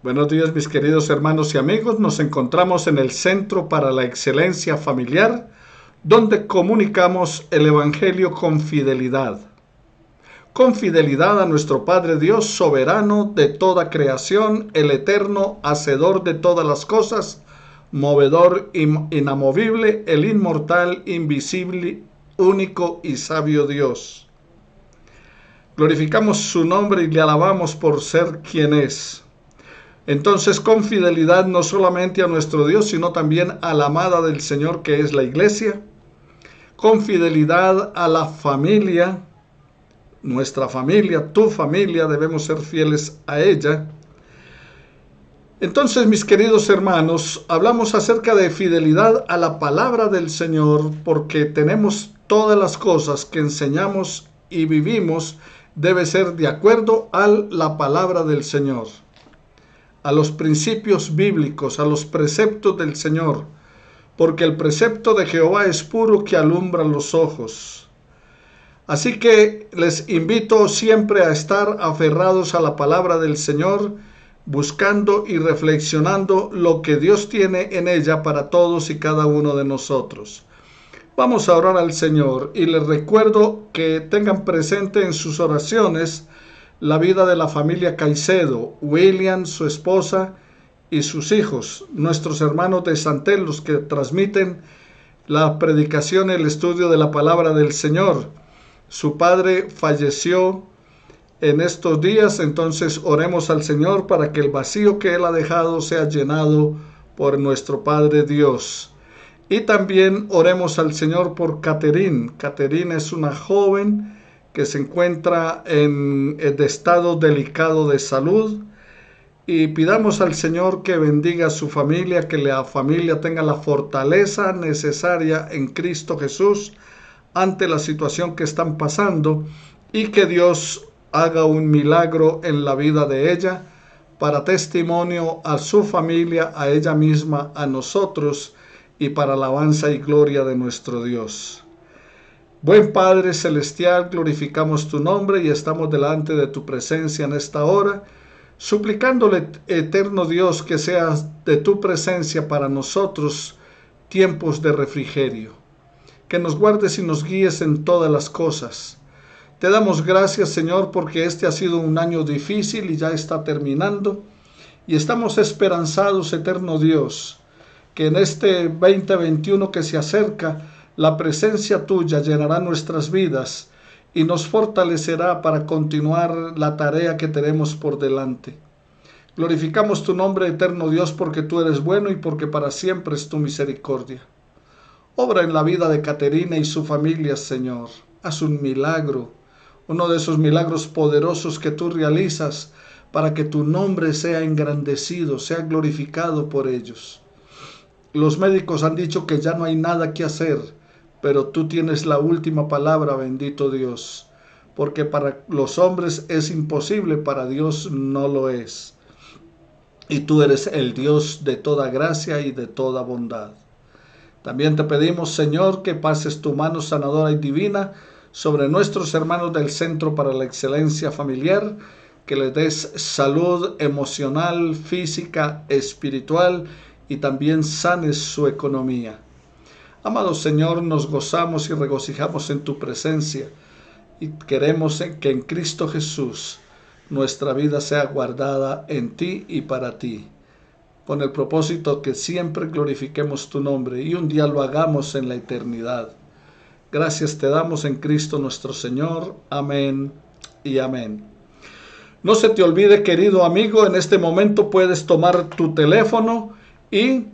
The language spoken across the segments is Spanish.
Buenos días, mis queridos hermanos y amigos. Nos encontramos en el Centro para la Excelencia Familiar, donde comunicamos el Evangelio con fidelidad a nuestro Padre Dios, soberano de toda creación, el eterno, hacedor de todas las cosas, movedor inamovible, el inmortal, invisible, único y sabio Dios. Glorificamos su nombre y le alabamos por ser quien es. Entonces, con fidelidad no solamente a nuestro Dios, sino también a la amada del Señor que es la iglesia, con fidelidad a la familia, nuestra familia, tu familia, debemos ser fieles a ella. Entonces, mis queridos hermanos, hablamos acerca de fidelidad a la palabra del Señor, porque tenemos todas las cosas que enseñamos y vivimos debe ser de acuerdo a la palabra del Señor, a los principios bíblicos, a los preceptos del Señor, porque el precepto de Jehová es puro que alumbra los ojos. Así que les invito siempre a estar aferrados a la palabra del Señor, buscando y reflexionando lo que Dios tiene en ella para todos y cada uno de nosotros. Vamos a orar al Señor y les recuerdo que tengan presente en sus oraciones la vida de la familia Caicedo, William, su esposa y sus hijos, nuestros hermanos de Santel, los que transmiten la predicación y el estudio de la palabra del Señor. Su padre falleció en estos días, entonces oremos al Señor para que el vacío que Él ha dejado sea llenado por nuestro Padre Dios. Y también oremos al Señor por Caterine. Caterine es una joven que se encuentra en estado delicado de salud, y pidamos al Señor que bendiga a su familia, que la familia tenga la fortaleza necesaria en Cristo Jesús ante la situación que están pasando, y que Dios haga un milagro en la vida de ella para testimonio a su familia, a ella misma, a nosotros y para alabanza y gloria de nuestro Dios. Buen Padre Celestial, glorificamos tu nombre y estamos delante de tu presencia en esta hora, suplicándole, eterno Dios, que sea de tu presencia para nosotros tiempos de refrigerio, que nos guardes y nos guíes en todas las cosas. Te damos gracias, Señor, porque este ha sido un año difícil y ya está terminando, y estamos esperanzados, eterno Dios, que en este 2021 que se acerca, la presencia tuya llenará nuestras vidas y nos fortalecerá para continuar la tarea que tenemos por delante. Glorificamos tu nombre, eterno Dios, porque tú eres bueno y porque para siempre es tu misericordia. Obra en la vida de Caterina y su familia, Señor. Haz un milagro, uno de esos milagros poderosos que tú realizas para que tu nombre sea engrandecido, sea glorificado por ellos. Los médicos han dicho que ya no hay nada que hacer, pero tú tienes la última palabra, bendito Dios, porque para los hombres es imposible, para Dios no lo es. Y tú eres el Dios de toda gracia y de toda bondad. También te pedimos, Señor, que pases tu mano sanadora y divina sobre nuestros hermanos del Centro para la Excelencia Familiar, que les des salud emocional, física, espiritual, y también sanes su economía. Amado Señor, nos gozamos y regocijamos en tu presencia y queremos que en Cristo Jesús nuestra vida sea guardada en ti y para ti, con el propósito que siempre glorifiquemos tu nombre y un día lo hagamos en la eternidad. Gracias te damos en Cristo nuestro Señor. Amén y amén. No se te olvide, querido amigo, en este momento puedes tomar tu teléfono y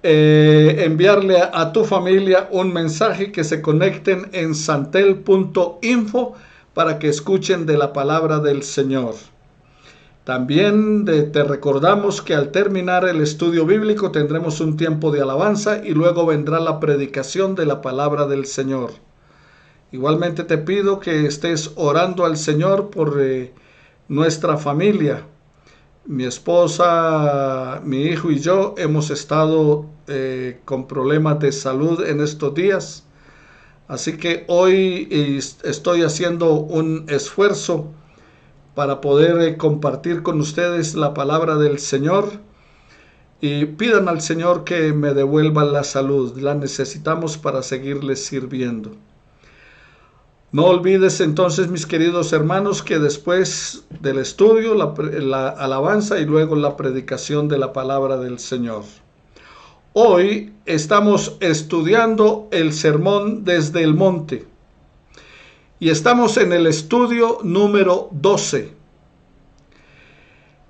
enviarle a tu familia un mensaje, que se conecten en santel.info para que escuchen de la palabra del Señor. También te recordamos que al terminar el estudio bíblico tendremos un tiempo de alabanza y luego vendrá la predicación de la palabra del Señor. Igualmente te pido que estés orando al Señor por nuestra familia. Mi esposa, mi hijo y yo hemos estado con problemas de salud en estos días. Así que hoy estoy haciendo un esfuerzo para poder compartir con ustedes la palabra del Señor. Y pidan al Señor que me devuelva la salud. La necesitamos para seguirles sirviendo. No olvides entonces, mis queridos hermanos, que después del estudio, la alabanza y luego la predicación de la palabra del Señor. Hoy estamos estudiando el sermón desde el monte y estamos en el estudio número 12.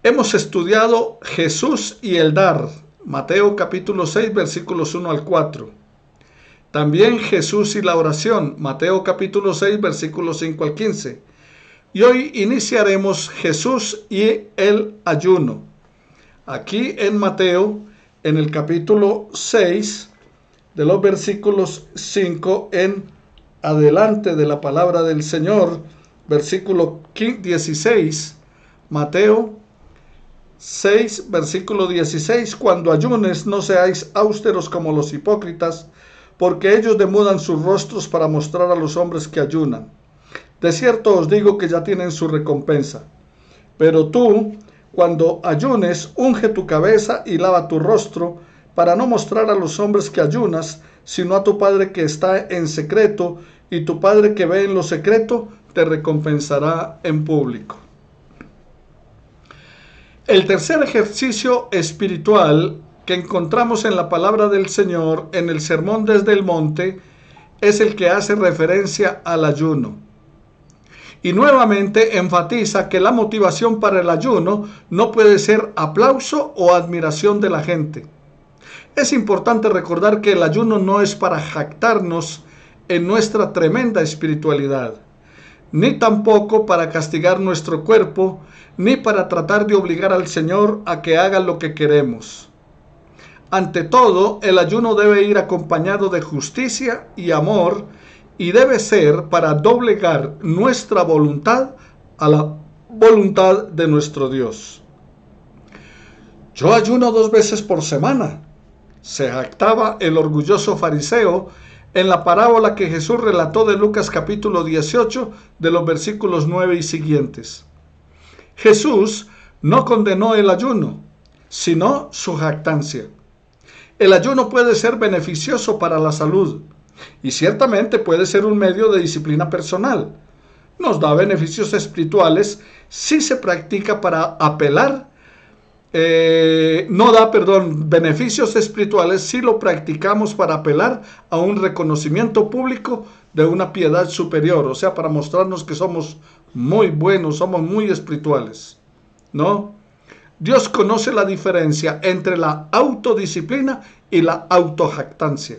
Hemos estudiado Jesús y el dar, Mateo capítulo 6, versículos 1 al 4. También Jesús y la oración, Mateo capítulo 6, versículos 5 al 15. Y hoy iniciaremos Jesús y el ayuno. Aquí en Mateo, en el capítulo 6, de los versículos 5 en adelante de la palabra del Señor, versículo 16, Mateo 6, versículo 16, cuando ayunes no seáis austeros como los hipócritas, porque ellos demudan sus rostros para mostrar a los hombres que ayunan. De cierto os digo que ya tienen su recompensa. Pero tú, cuando ayunes, unge tu cabeza y lava tu rostro, para no mostrar a los hombres que ayunas, sino a tu Padre que está en secreto, y tu Padre que ve en lo secreto, te recompensará en público. El tercer ejercicio espiritual que encontramos en la palabra del Señor en el sermón desde el monte es el que hace referencia al ayuno. Y nuevamente enfatiza que la motivación para el ayuno no puede ser aplauso o admiración de la gente. Es importante recordar que el ayuno no es para jactarnos en nuestra tremenda espiritualidad, ni tampoco para castigar nuestro cuerpo, ni para tratar de obligar al Señor a que haga lo que queremos. Ante todo, el ayuno debe ir acompañado de justicia y amor y debe ser para doblegar nuestra voluntad a la voluntad de nuestro Dios. Yo ayuno 2 veces por semana, se jactaba el orgulloso fariseo en la parábola que Jesús relató de Lucas capítulo 18 de los versículos 9 y siguientes. Jesús no condenó el ayuno, sino su jactancia. El ayuno puede ser beneficioso para la salud y ciertamente puede ser un medio de disciplina personal. Nos da beneficios espirituales si se practica para apelar, beneficios espirituales si lo practicamos para apelar a un reconocimiento público de una piedad superior, o sea, para mostrarnos que somos muy buenos, somos muy espirituales, ¿no? Dios conoce la diferencia entre la autodisciplina y la autojactancia.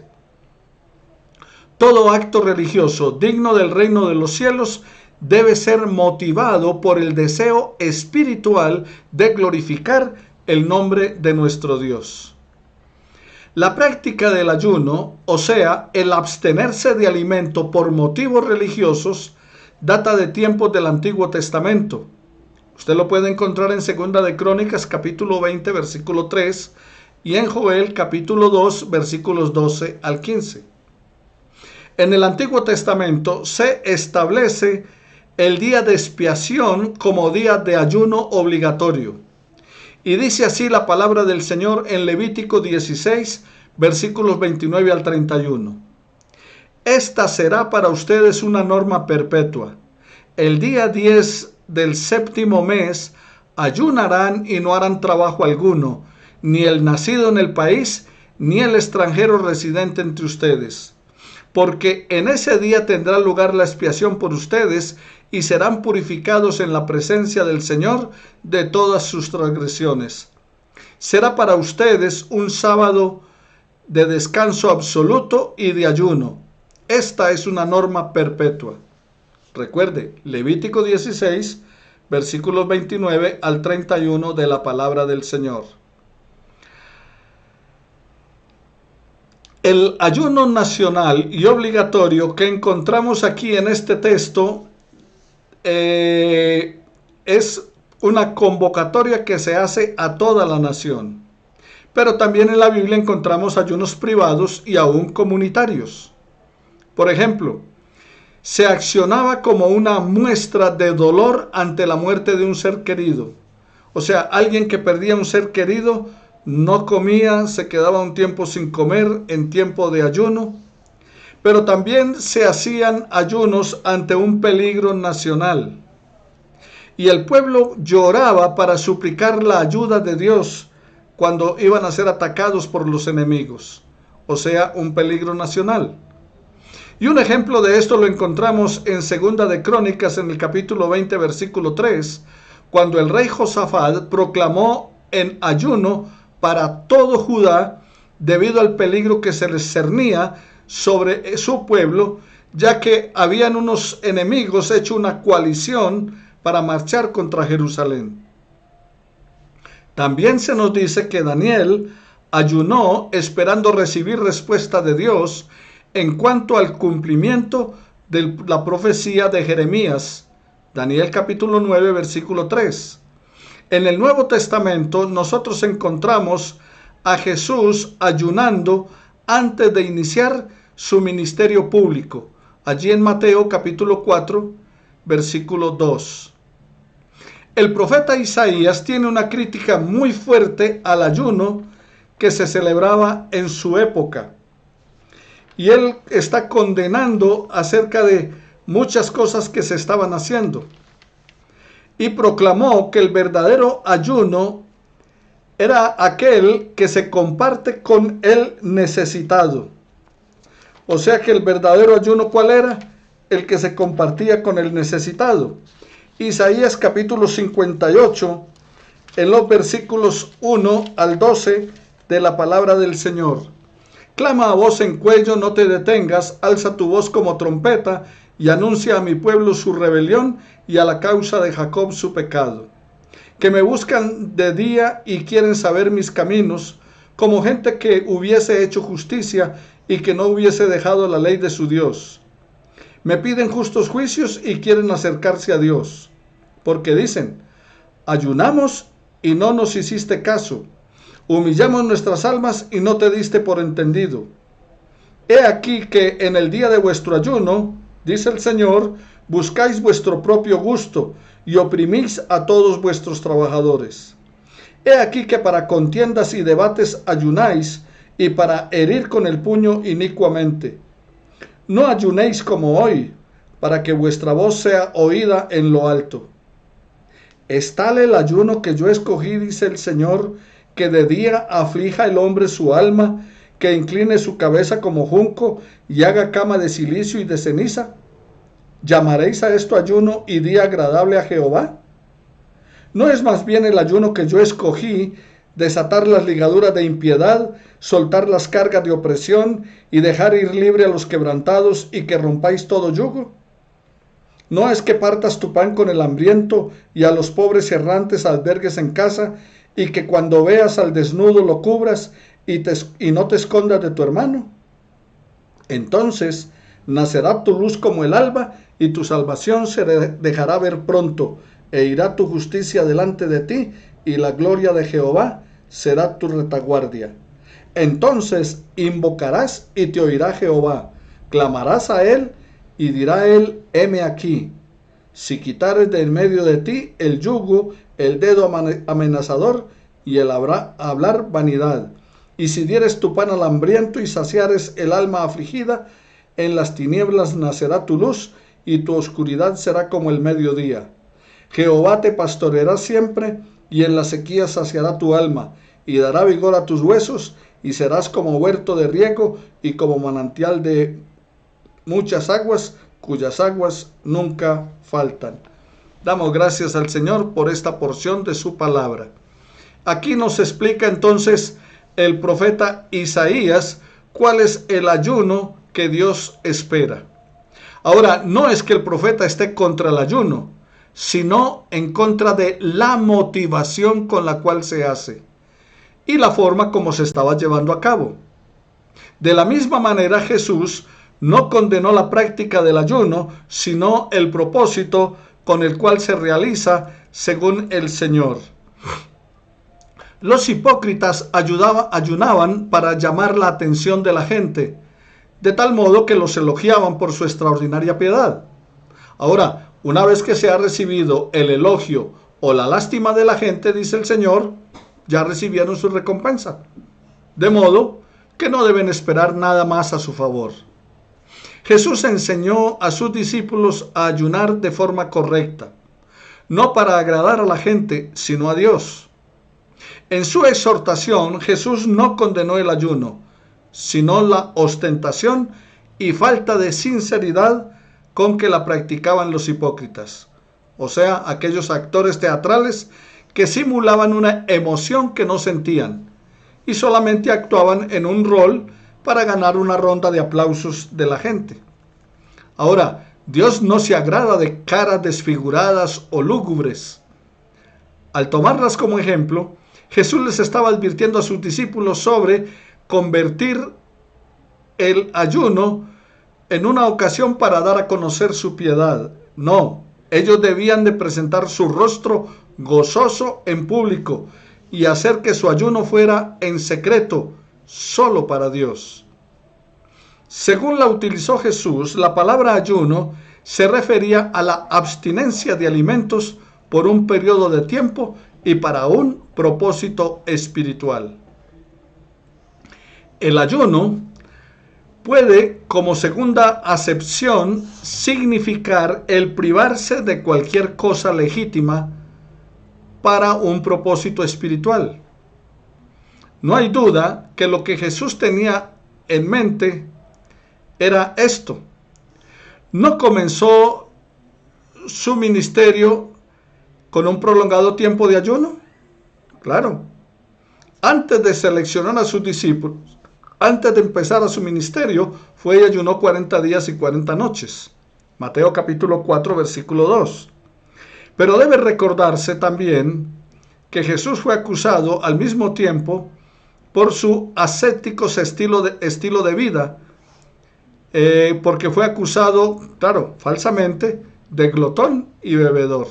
Todo acto religioso digno del reino de los cielos debe ser motivado por el deseo espiritual de glorificar el nombre de nuestro Dios. La práctica del ayuno, o sea, el abstenerse de alimento por motivos religiosos, data de tiempos del Antiguo Testamento. Usted lo puede encontrar en 2 de Crónicas, capítulo 20, versículo 3, y en Joel, capítulo 2, versículos 12 al 15. En el Antiguo Testamento se establece el día de expiación como día de ayuno obligatorio. Y dice así la palabra del Señor en Levítico 16, versículos 29 al 31. Esta será para ustedes una norma perpetua. El día 10 del 7º mes ayunarán y no harán trabajo alguno, ni el nacido en el país, ni el extranjero residente entre ustedes. Porque en ese día tendrá lugar la expiación por ustedes y serán purificados en la presencia del Señor de todas sus transgresiones. Será para ustedes un sábado de descanso absoluto y de ayuno. Esta es una norma perpetua. Recuerde, Levítico 16, versículos 29 al 31 de la palabra del Señor. El ayuno nacional y obligatorio que encontramos aquí en este texto es una convocatoria que se hace a toda la nación. Pero también en la Biblia encontramos ayunos privados y aún comunitarios. Por ejemplo, se accionaba como una muestra de dolor ante la muerte de un ser querido. O sea, alguien que perdía un ser querido no comía, se quedaba un tiempo sin comer en tiempo de ayuno, pero también se hacían ayunos ante un peligro nacional. Y el pueblo lloraba para suplicar la ayuda de Dios cuando iban a ser atacados por los enemigos, o sea, un peligro nacional. Y un ejemplo de esto lo encontramos en Segunda de Crónicas, en el capítulo 20, versículo 3, cuando el rey Josafat proclamó en ayuno para todo Judá debido al peligro que se les cernía sobre su pueblo, ya que habían unos enemigos hecho una coalición para marchar contra Jerusalén. También se nos dice que Daniel ayunó esperando recibir respuesta de Dios en cuanto al cumplimiento de la profecía de Jeremías, Daniel capítulo 9, versículo 3. En el Nuevo Testamento nosotros encontramos a Jesús ayunando antes de iniciar su ministerio público, allí en Mateo capítulo 4, versículo 2. El profeta Isaías tiene una crítica muy fuerte al ayuno que se celebraba en su época. Y él está condenando acerca de muchas cosas que se estaban haciendo. Y proclamó que el verdadero ayuno era aquel que se comparte con el necesitado. O sea que el verdadero ayuno, ¿cuál era? El que se compartía con el necesitado. Isaías capítulo 58, en los versículos 1 al 12 de la palabra del Señor. Clama a voz en cuello, no te detengas, alza tu voz como trompeta y anuncia a mi pueblo su rebelión y a la causa de Jacob su pecado. Que me buscan de día y quieren saber mis caminos, como gente que hubiese hecho justicia y que no hubiese dejado la ley de su Dios. Me piden justos juicios y quieren acercarse a Dios, porque dicen, ayunamos y no nos hiciste caso. Humillamos nuestras almas y no te diste por entendido. He aquí que en el día de vuestro ayuno, dice el Señor, buscáis vuestro propio gusto y oprimís a todos vuestros trabajadores. He aquí que para contiendas y debates ayunáis y para herir con el puño inicuamente. No ayunéis como hoy, para que vuestra voz sea oída en lo alto. ¿Es tal el ayuno que yo escogí, dice el Señor, que de día aflija el hombre su alma, que incline su cabeza como junco y haga cama de cilicio y de ceniza? ¿Llamaréis a esto ayuno y día agradable a Jehová? ¿No es más bien el ayuno que yo escogí, desatar las ligaduras de impiedad, soltar las cargas de opresión y dejar ir libre a los quebrantados y que rompáis todo yugo? ¿No es que partas tu pan con el hambriento y a los pobres errantes albergues en casa y que cuando veas al desnudo lo cubras y no te escondas de tu hermano? Entonces nacerá tu luz como el alba y tu salvación se dejará ver pronto, e irá tu justicia delante de ti y la gloria de Jehová será tu retaguardia. Entonces invocarás y te oirá Jehová, clamarás a él y dirá él, heme aquí. Si quitares de en medio de ti el yugo, el dedo amenazador y el hablar vanidad, y si dieres tu pan al hambriento y saciares el alma afligida, en las tinieblas nacerá tu luz y tu oscuridad será como el mediodía. Jehová te pastoreará siempre y en la sequía saciará tu alma y dará vigor a tus huesos y serás como huerto de riego y como manantial de muchas aguas, cuyas aguas nunca faltan. Damos gracias al Señor por esta porción de su palabra. Aquí nos explica entonces el profeta Isaías cuál es el ayuno que Dios espera. Ahora, no es que el profeta esté contra el ayuno, sino en contra de la motivación con la cual se hace y la forma como se estaba llevando a cabo. De la misma manera, Jesús no condenó la práctica del ayuno, sino el propósito con el cual se realiza según el Señor. Los hipócritas ayunaban para llamar la atención de la gente, de tal modo que los elogiaban por su extraordinaria piedad. Ahora, una vez que se ha recibido el elogio o la lástima de la gente, dice el Señor, ya recibieron su recompensa. De modo que no deben esperar nada más a su favor. Jesús enseñó a sus discípulos a ayunar de forma correcta, no para agradar a la gente, sino a Dios. En su exhortación, Jesús no condenó el ayuno, sino la ostentación y falta de sinceridad con que la practicaban los hipócritas, o sea, aquellos actores teatrales que simulaban una emoción que no sentían y solamente actuaban en un rol para ganar una ronda de aplausos de la gente. Ahora, Dios no se agrada de caras desfiguradas o lúgubres. Al tomarlas como ejemplo, Jesús les estaba advirtiendo a sus discípulos sobre convertir el ayuno en una ocasión para dar a conocer su piedad. No, ellos debían de presentar su rostro gozoso en público y hacer que su ayuno fuera en secreto, solo para Dios. Según la utilizó Jesús, la palabra ayuno se refería a la abstinencia de alimentos por un periodo de tiempo y para un propósito espiritual. El ayuno puede, como segunda acepción, significar el privarse de cualquier cosa legítima para un propósito espiritual. No hay duda que lo que Jesús tenía en mente era esto. No comenzó su ministerio con un prolongado tiempo de ayuno. Claro, antes de seleccionar a sus discípulos, antes de empezar a su ministerio, fue y ayunó 40 días y 40 noches. Mateo capítulo 4, versículo 2. Pero debe recordarse también que Jesús fue acusado al mismo tiempo por su ascético estilo de vida, porque fue acusado, claro, falsamente, de glotón y bebedor.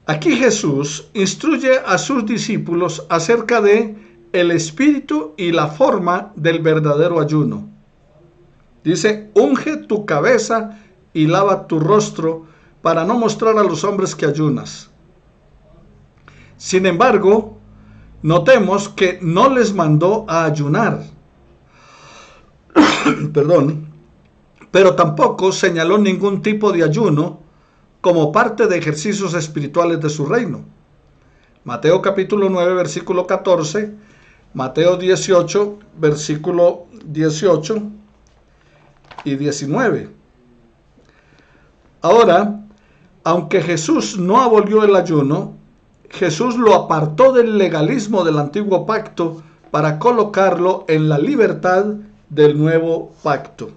Aquí Jesús instruye a sus discípulos acerca de el espíritu y la forma del verdadero ayuno. Dice, unge tu cabeza y lava tu rostro para no mostrar a los hombres que ayunas. Sin embargo, notemos que no les mandó a ayunar. Perdón, pero tampoco señaló ningún tipo de ayuno como parte de ejercicios espirituales de su reino. Mateo capítulo 9, versículo 14, Mateo 18, versículo 18 y 19. Ahora, aunque Jesús no abolió el ayuno, Jesús lo apartó del legalismo del antiguo pacto para colocarlo en la libertad del nuevo pacto.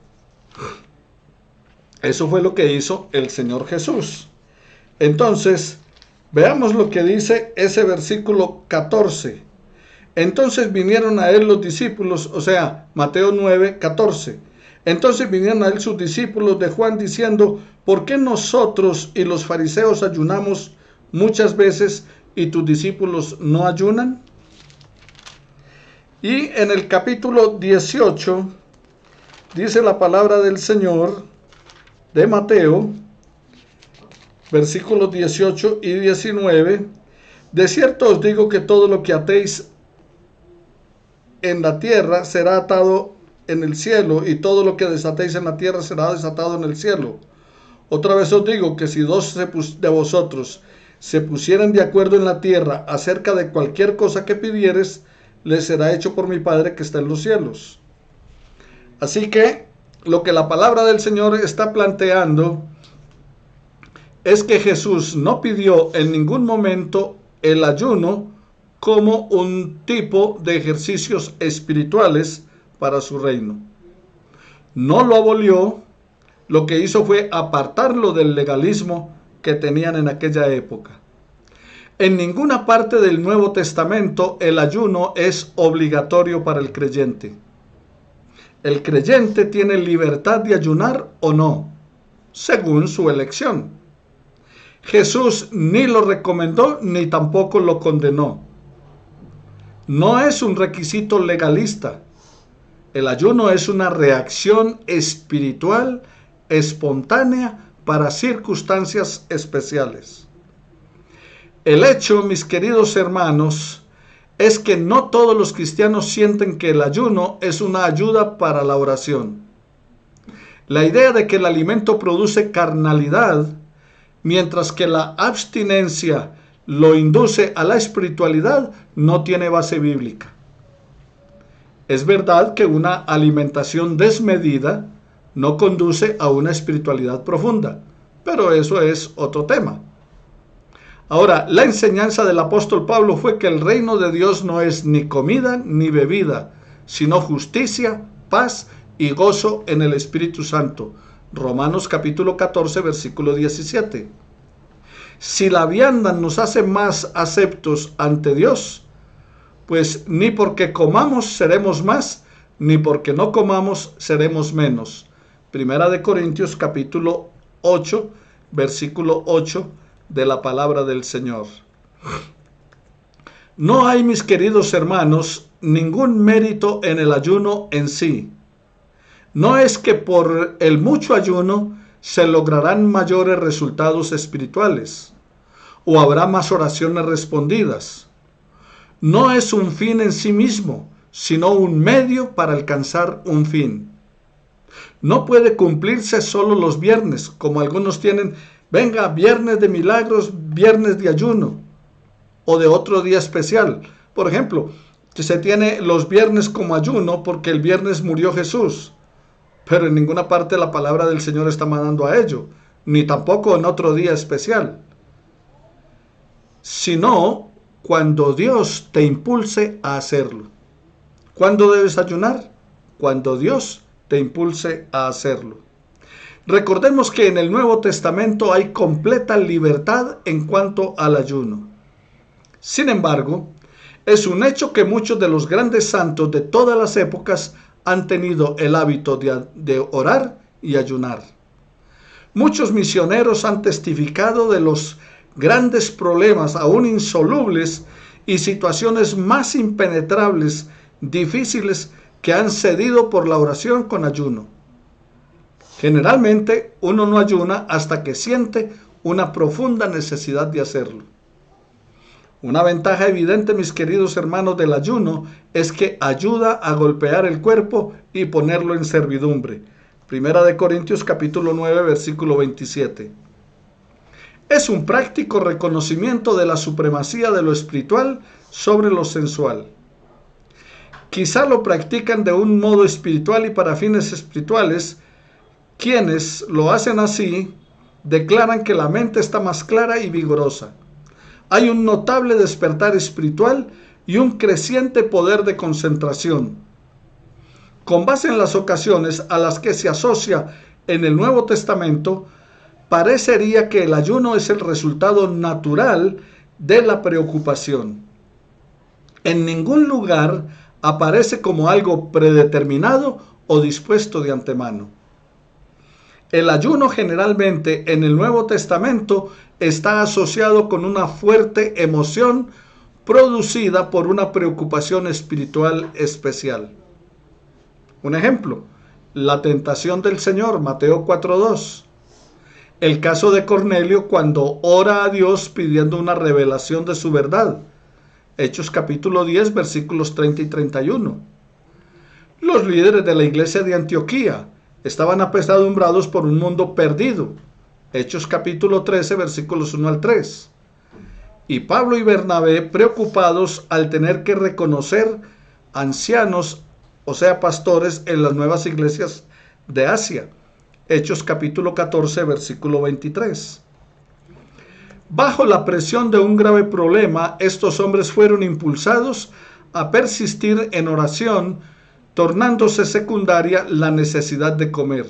Eso fue lo que hizo el Señor Jesús. Entonces, veamos lo que dice ese versículo 14. Entonces vinieron a él los discípulos, o sea, Mateo 9, 14. Entonces vinieron a él sus discípulos de Juan diciendo, ¿por qué nosotros y los fariseos ayunamos muchas veces y tus discípulos no ayunan? Y en el capítulo 18 dice la palabra del Señor de Mateo, versículos 18 y 19, de cierto os digo que todo lo que atéis en la tierra será atado en el cielo, y todo lo que desatéis en la tierra será desatado en el cielo. Otra vez os digo que si dos de vosotros se pusieran de acuerdo en la tierra acerca de cualquier cosa que pidieres, les será hecho por mi Padre que está en los cielos. Así que lo que la palabra del Señor está planteando es que Jesús no pidió en ningún momento el ayuno como un tipo de ejercicios espirituales para su reino. No lo abolió, lo que hizo fue apartarlo del legalismo que tenían en aquella época. En ninguna parte del Nuevo Testamento el ayuno es obligatorio para el creyente. El creyente tiene libertad de ayunar o no, según su elección. Jesús ni lo recomendó ni tampoco lo condenó. No es un requisito legalista. El ayuno es una reacción espiritual espontánea para circunstancias especiales. El hecho, mis queridos hermanos, es que no todos los cristianos sienten que el ayuno es una ayuda para la oración. La idea de que el alimento produce carnalidad, mientras que la abstinencia lo induce a la espiritualidad, no tiene base bíblica. Es verdad que una alimentación desmedida no conduce a una espiritualidad profunda, pero eso es otro tema. Ahora, la enseñanza del apóstol Pablo fue que el reino de Dios no es ni comida ni bebida, sino justicia, paz y gozo en el Espíritu Santo. Romanos capítulo 14, versículo 17. Si la vianda nos hace más aceptos ante Dios, pues ni porque comamos seremos más, ni porque no comamos seremos menos. Primera de Corintios capítulo 8, versículo 8 de la palabra del Señor. No hay, mis queridos hermanos, ningún mérito en el ayuno en sí. No es que por el mucho ayuno se lograrán mayores resultados espirituales o habrá más oraciones respondidas. No es un fin en sí mismo, sino un medio para alcanzar un fin. No puede cumplirse solo los viernes, como algunos tienen, venga, viernes de milagros, viernes de ayuno, o de otro día especial. Por ejemplo, que se tiene los viernes como ayuno porque el viernes murió Jesús, pero en ninguna parte la palabra del Señor está mandando a ello, ni tampoco en otro día especial. Sino cuando Dios te impulse a hacerlo. ¿Cuándo debes ayunar? Cuando Dios te impulse a hacerlo. Recordemos que en el Nuevo Testamento hay completa libertad en cuanto al ayuno. Sin embargo, es un hecho que muchos de los grandes santos de todas las épocas han tenido el hábito de orar y ayunar. Muchos misioneros han testificado de los grandes problemas aún insolubles y situaciones más impenetrables, difíciles, que han cedido por la oración con ayuno. Generalmente uno no ayuna hasta que siente una profunda necesidad de hacerlo. Una ventaja evidente, mis queridos hermanos, del ayuno es que ayuda a golpear el cuerpo y ponerlo en servidumbre. Primera de Corintios capítulo 9, versículo 27. Es un práctico reconocimiento de la supremacía de lo espiritual sobre lo sensual. Quizá lo practican de un modo espiritual y para fines espirituales. Quienes lo hacen así declaran que la mente está más clara y vigorosa. Hay un notable despertar espiritual y un creciente poder de concentración. Con base en las ocasiones a las que se asocia en el Nuevo Testamento, parecería que el ayuno es el resultado natural de la preocupación. En ningún lugar aparece como algo predeterminado o dispuesto de antemano. El ayuno generalmente en el Nuevo Testamento está asociado con una fuerte emoción producida por una preocupación espiritual especial. Un ejemplo, la tentación del Señor, Mateo 4:2. El caso de Cornelio cuando ora a Dios pidiendo una revelación de su verdad. Hechos capítulo 10, versículos 30 y 31. Los líderes de la iglesia de Antioquía estaban apesadumbrados por un mundo perdido. Hechos capítulo 13, versículos 1 al 3. Y Pablo y Bernabé preocupados al tener que reconocer ancianos, o sea, pastores en las nuevas iglesias de Asia. Hechos capítulo 14, versículo 23. Bajo la presión de un grave problema, estos hombres fueron impulsados a persistir en oración, tornándose secundaria la necesidad de comer.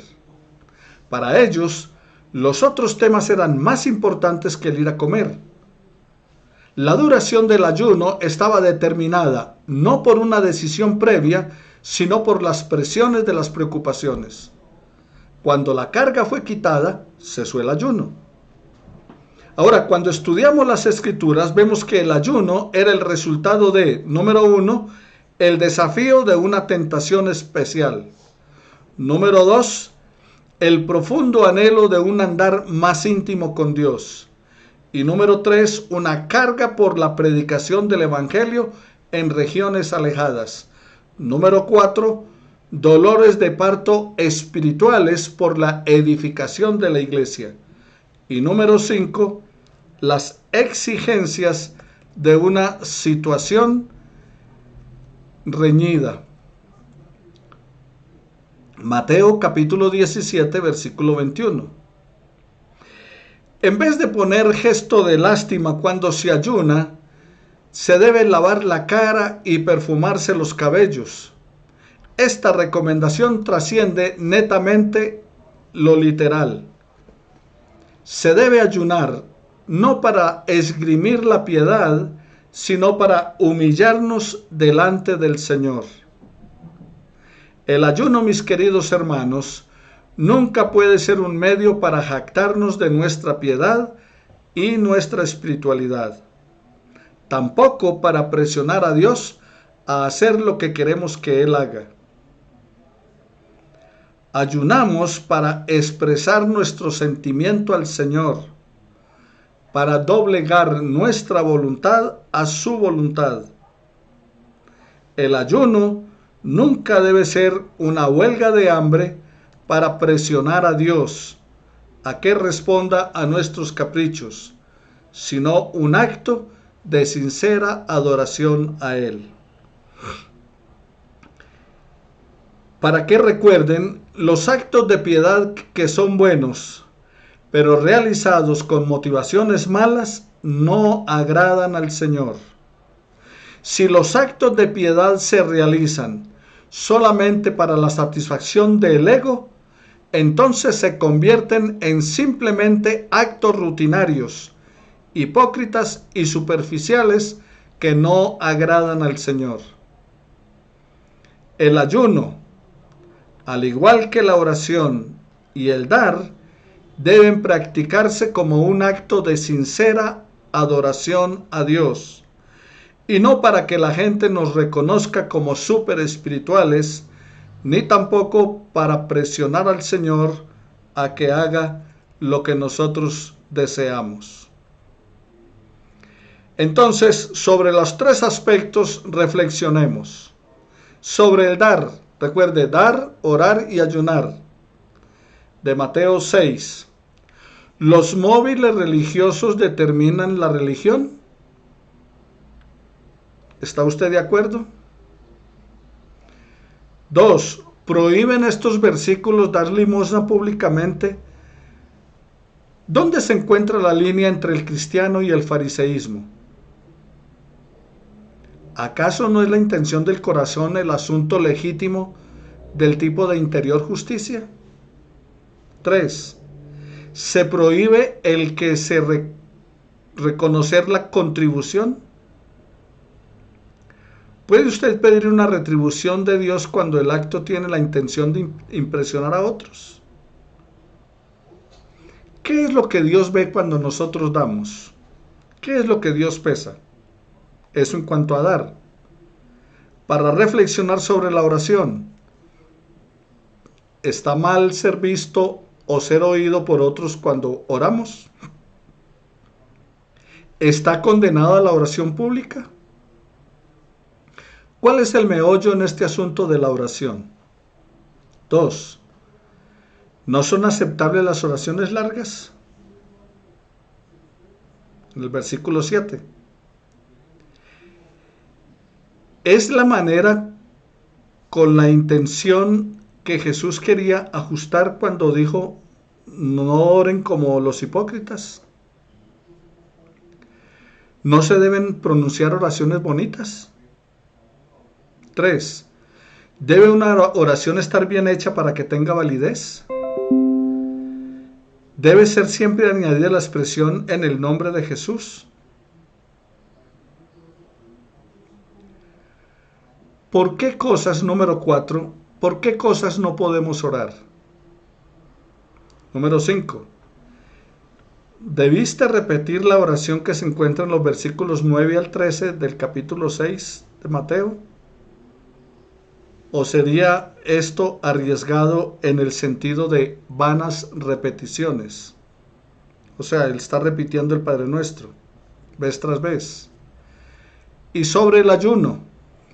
Para ellos, los otros temas eran más importantes que el ir a comer. La duración del ayuno estaba determinada no por una decisión previa, sino por las presiones de las preocupaciones. Cuando la carga fue quitada, cesó el ayuno. Ahora, cuando estudiamos las Escrituras, vemos que el ayuno era el resultado de, número 1, el desafío de una tentación especial. Número 2, el profundo anhelo de un andar más íntimo con Dios. Y número 3, una carga por la predicación del Evangelio en regiones alejadas. Número 4, dolores de parto espirituales por la edificación de la iglesia. Y número 5, las exigencias de una situación reñida. Mateo capítulo 17, versículo 21. En vez de poner gesto de lástima cuando se ayuna, se debe lavar la cara y perfumarse los cabellos. Esta recomendación trasciende netamente lo literal. Se debe ayunar no para esgrimir la piedad, sino para humillarnos delante del Señor. El ayuno, mis queridos hermanos, nunca puede ser un medio para jactarnos de nuestra piedad y nuestra espiritualidad. Tampoco para presionar a Dios a hacer lo que queremos que Él haga. Ayunamos para expresar nuestro sentimiento al Señor, para doblegar nuestra voluntad a su voluntad. El ayuno nunca debe ser una huelga de hambre para presionar a Dios a que responda a nuestros caprichos, sino un acto de sincera adoración a Él. Para que recuerden, los actos de piedad que son buenos, pero realizados con motivaciones malas, no agradan al Señor. Si los actos de piedad se realizan solamente para la satisfacción del ego, entonces se convierten en simplemente actos rutinarios, hipócritas y superficiales que no agradan al Señor. El ayuno, al igual que la oración y el dar, deben practicarse como un acto de sincera adoración a Dios, y no para que la gente nos reconozca como súper espirituales, ni tampoco para presionar al Señor a que haga lo que nosotros deseamos. Entonces, sobre los tres aspectos reflexionemos. Sobre el dar, recuerde, dar, orar y ayunar. De Mateo 6. ¿Los móviles religiosos determinan la religión? ¿Está usted de acuerdo? 2. ¿Prohíben estos versículos dar limosna públicamente? ¿Dónde se encuentra la línea entre el cristiano y el fariseísmo? ¿Acaso no es la intención del corazón el asunto legítimo del tipo de interior justicia? 3. ¿Se prohíbe el que se reconocer la contribución? ¿Puede usted pedir una retribución de Dios cuando el acto tiene la intención de impresionar a otros? ¿Qué es lo que Dios ve cuando nosotros damos? ¿Qué es lo que Dios pesa? Eso en cuanto a dar. Para reflexionar sobre la oración. ¿Está mal ser visto o ser oído por otros cuando oramos? ¿Está condenada la oración pública? ¿Cuál es el meollo en este asunto de la oración? 2. ¿No son aceptables las oraciones largas? En el versículo 7. ¿Es la manera con la intención que Jesús quería ajustar cuando dijo, no oren como los hipócritas? ¿No se deben pronunciar oraciones bonitas? 3. ¿Debe una oración estar bien hecha para que tenga validez? ¿Debe ser siempre añadida la expresión en el nombre de Jesús? ¿Por qué cosas, número 4, por qué cosas no podemos orar? Número 5. ¿Debiste repetir la oración que se encuentra en los versículos 9 al 13 del capítulo 6 de Mateo? ¿O sería esto arriesgado en el sentido de vanas repeticiones? O sea, él está repitiendo el Padre Nuestro, vez tras vez. Y sobre el ayuno,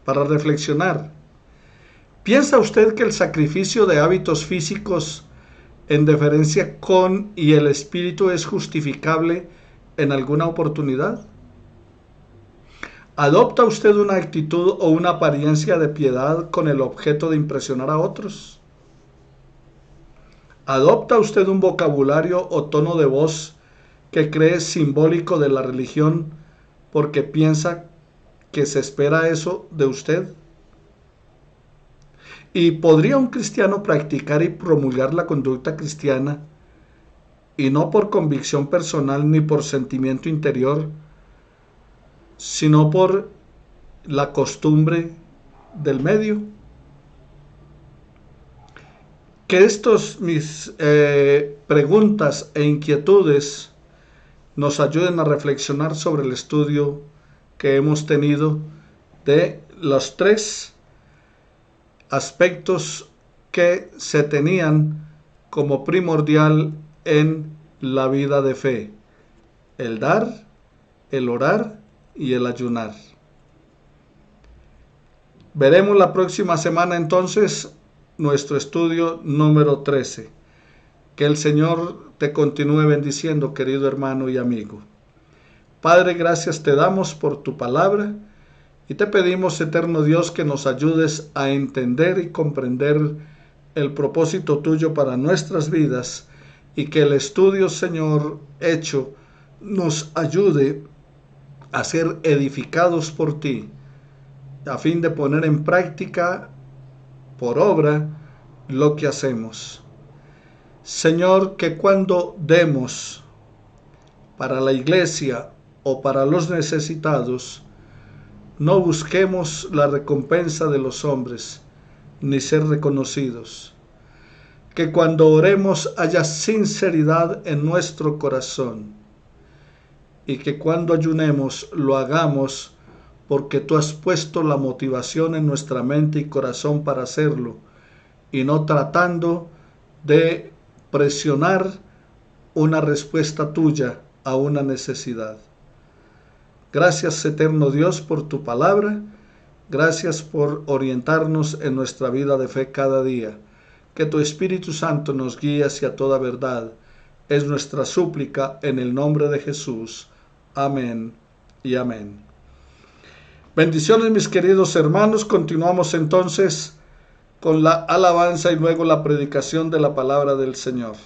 para reflexionar. ¿Piensa usted que el sacrificio de hábitos físicos en deferencia con y el espíritu es justificable en alguna oportunidad? ¿Adopta usted una actitud o una apariencia de piedad con el objeto de impresionar a otros? ¿Adopta usted un vocabulario o tono de voz que cree simbólico de la religión porque piensa que se espera eso de usted? ¿Y podría un cristiano practicar y promulgar la conducta cristiana y no por convicción personal ni por sentimiento interior, sino por la costumbre del medio? Que estos mis preguntas e inquietudes nos ayuden a reflexionar sobre el estudio que hemos tenido de los tres aspectos que se tenían como primordial en la vida de fe: el dar, el orar y el ayunar. Veremos la próxima semana entonces nuestro estudio número 13. Que el Señor te continúe bendiciendo, querido hermano y amigo. Padre, gracias te damos por tu palabra y te pedimos, eterno Dios, que nos ayudes a entender y comprender el propósito tuyo para nuestras vidas y que el estudio, Señor, hecho nos ayude a ser edificados por ti, a fin de poner en práctica, por obra, lo que hacemos. Señor, que cuando demos para la iglesia o para los necesitados, no busquemos la recompensa de los hombres, ni ser reconocidos. Que cuando oremos haya sinceridad en nuestro corazón, y que cuando ayunemos lo hagamos porque tú has puesto la motivación en nuestra mente y corazón para hacerlo, y no tratando de presionar una respuesta tuya a una necesidad. Gracias, eterno Dios, por tu palabra. Gracias por orientarnos en nuestra vida de fe cada día. Que tu Espíritu Santo nos guíe hacia toda verdad. Es nuestra súplica en el nombre de Jesús. Amén y amén. Bendiciones, mis queridos hermanos. Continuamos entonces con la alabanza y luego la predicación de la palabra del Señor.